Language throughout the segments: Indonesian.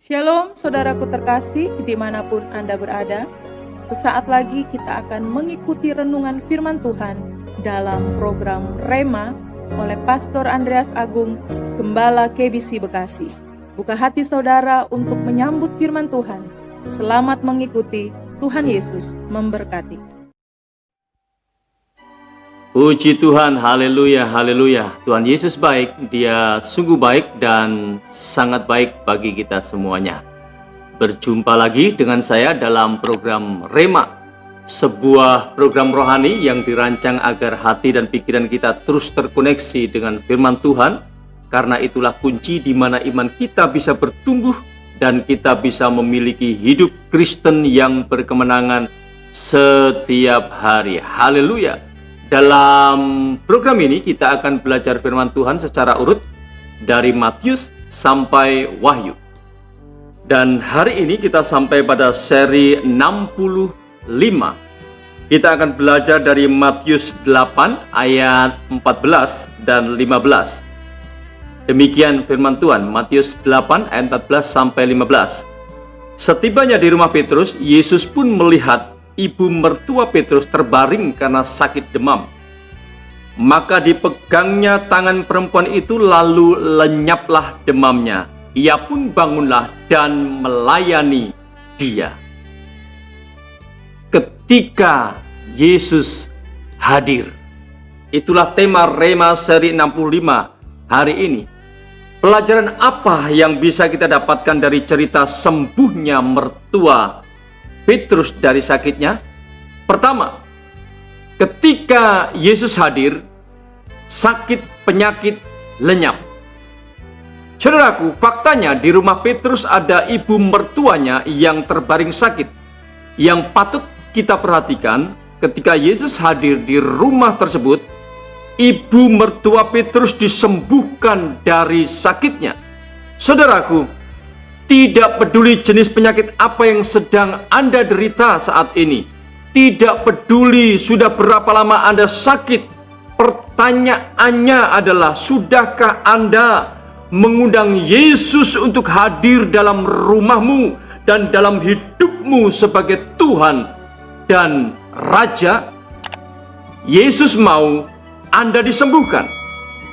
Shalom saudaraku terkasih dimanapun Anda berada. Sesaat lagi kita akan mengikuti renungan firman Tuhan dalam program Rema oleh Pastor Andreas Agung, Gembala KBC Bekasi. Buka hati saudara untuk menyambut firman Tuhan. Selamat mengikuti, Tuhan Yesus memberkati. Puji Tuhan, haleluya, haleluya. Tuhan Yesus baik, Dia sungguh baik dan sangat baik bagi kita semuanya. Berjumpa lagi dengan saya dalam program Rema, sebuah program rohani yang dirancang agar hati dan pikiran kita terus terkoneksi dengan firman Tuhan. Karena itulah kunci di mana iman kita bisa bertumbuh dan kita bisa memiliki hidup Kristen yang berkemenangan setiap hari. Haleluya. Dalam program ini kita akan belajar firman Tuhan secara urut dari Matius sampai Wahyu. Dan hari ini kita sampai pada seri 65. Kita akan belajar dari Matius 8 ayat 14 dan 15. Demikian firman Tuhan, Matius 8 ayat 14 sampai 15. Setibanya di rumah Petrus, Yesus pun melihat ibu mertua Petrus terbaring karena sakit demam. Maka dipegangnya tangan perempuan itu, lalu lenyaplah demamnya. Ia pun bangunlah dan melayani dia. Ketika Yesus hadir. Itulah tema Rema seri 65 hari ini. Pelajaran apa yang bisa kita dapatkan dari cerita sembuhnya mertua Petrus dari sakitnya? Pertama, ketika Yesus hadir, sakit penyakit lenyap. Saudaraku, faktanya di rumah Petrus ada ibu mertuanya yang terbaring sakit. Yang patut kita perhatikan, ketika Yesus hadir di rumah tersebut, ibu mertua Petrus disembuhkan dari sakitnya. Saudaraku, tidak peduli jenis penyakit apa yang sedang Anda derita saat ini. Tidak peduli sudah berapa lama Anda sakit. Pertanyaannya adalah, sudahkah Anda mengundang Yesus untuk hadir dalam rumahmu dan dalam hidupmu sebagai Tuhan dan Raja? Yesus mau Anda disembuhkan.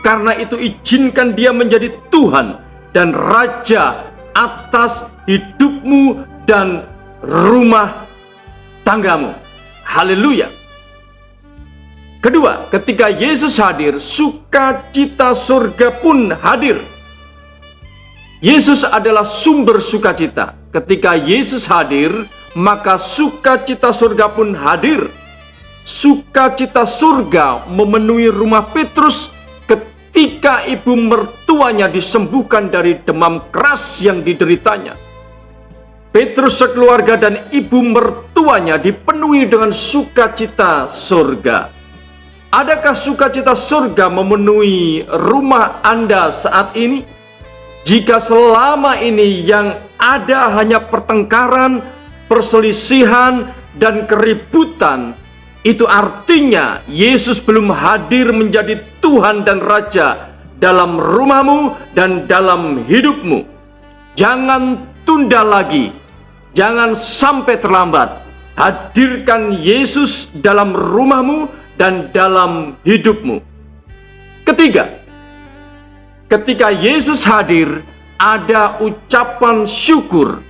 Karena itu izinkan Dia menjadi Tuhan dan Raja atas hidupmu dan rumah tanggamu. Haleluya. Kedua, ketika Yesus hadir, sukacita surga pun hadir. Yesus adalah sumber sukacita. Ketika Yesus hadir, maka sukacita surga pun hadir. Sukacita surga memenuhi rumah Petrus ketika ibu mertuanya disembuhkan dari demam keras yang dideritanya. Petrus sekeluarga dan ibu mertuanya dipenuhi dengan sukacita surga. Adakah sukacita surga memenuhi rumah Anda saat ini? Jika selama ini yang ada hanya pertengkaran, perselisihan, dan keributan, itu artinya Yesus belum hadir menjadi Tuhan dan Raja dalam rumahmu dan dalam hidupmu. Jangan tunda lagi. Jangan sampai terlambat. Hadirkan Yesus dalam rumahmu dan dalam hidupmu. Ketiga, ketika Yesus hadir, ada ucapan syukur.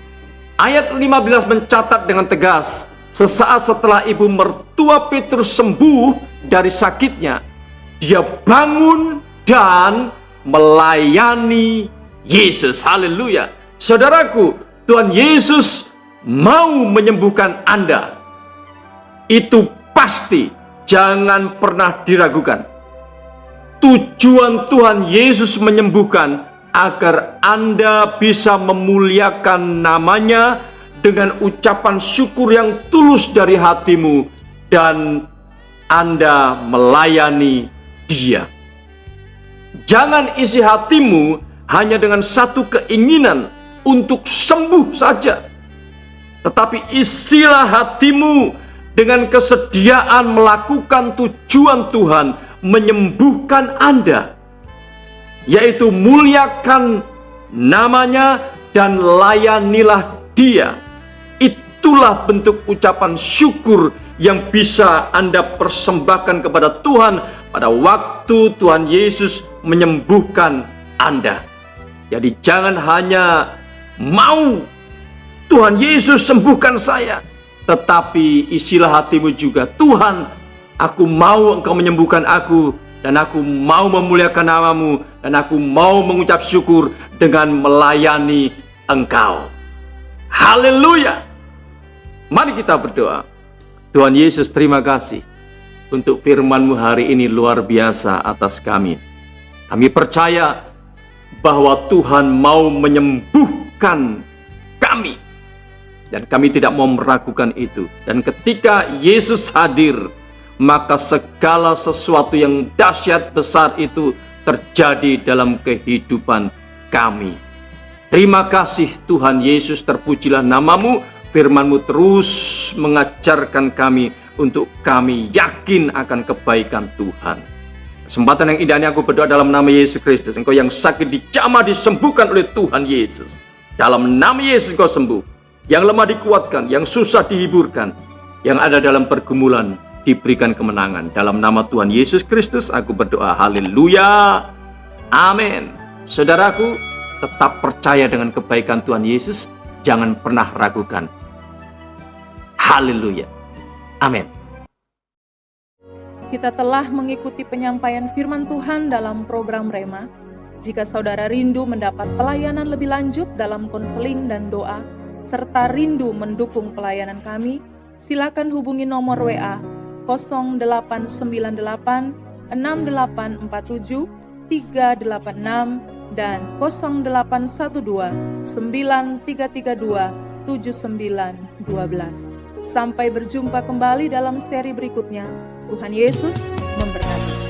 Ayat 15 mencatat dengan tegas, sesaat setelah ibu mertua Petrus sembuh dari sakitnya, dia bangun dan melayani Yesus. Haleluya. Saudaraku, Tuhan Yesus mau menyembuhkan Anda. Itu pasti, jangan pernah diragukan. Tujuan Tuhan Yesus menyembuhkan agar Anda bisa memuliakan namanya dengan ucapan syukur yang tulus dari hatimu dan Anda melayani Dia. Jangan isi hatimu hanya dengan satu keinginan untuk sembuh saja, tetapi isilah hatimu dengan kesediaan melakukan tujuan Tuhan menyembuhkan Anda, yaitu muliakan namanya dan layanilah dia. Itulah bentuk ucapan syukur yang bisa Anda persembahkan kepada Tuhan pada waktu Tuhan Yesus menyembuhkan Anda. Jadi jangan hanya mau Tuhan Yesus sembuhkan saya, tetapi isilah hatimu juga, Tuhan, aku mau Engkau menyembuhkan aku, dan aku mau memuliakan namamu, dan aku mau mengucap syukur dengan melayani Engkau. Haleluya. Mari kita berdoa. Tuhan Yesus, terima kasih untuk firman-Mu hari ini luar biasa atas kami. Kami percaya bahwa Tuhan mau menyembuhkan kami, dan kami tidak mau meragukan itu. Dan ketika Yesus hadir, maka segala sesuatu yang dahsyat besar itu terjadi dalam kehidupan kami. Terima kasih Tuhan Yesus, terpujilah namamu. Firman-Mu terus mengajarkan kami untuk kami yakin akan kebaikan Tuhan. Kesempatan yang indah ini aku berdoa dalam nama Yesus Kristus. Engkau yang sakit dijamah disembuhkan oleh Tuhan Yesus. Dalam nama Yesus engkau sembuh. Yang lemah dikuatkan, yang susah dihiburkan, yang ada dalam pergumulan diberikan kemenangan. Dalam nama Tuhan Yesus Kristus aku berdoa. Haleluya. Amin. Saudaraku, tetap percaya dengan kebaikan Tuhan Yesus. Jangan pernah ragukan. Haleluya. Amin. Kita telah mengikuti penyampaian firman Tuhan dalam program Rema. Jika saudara rindu mendapat pelayanan lebih lanjut dalam konseling dan doa, serta rindu mendukung pelayanan kami, silakan hubungi nomor WA 0898 6847 386 dan 0812 9332 7912. Sampai berjumpa kembali dalam seri berikutnya. Tuhan Yesus memberkati.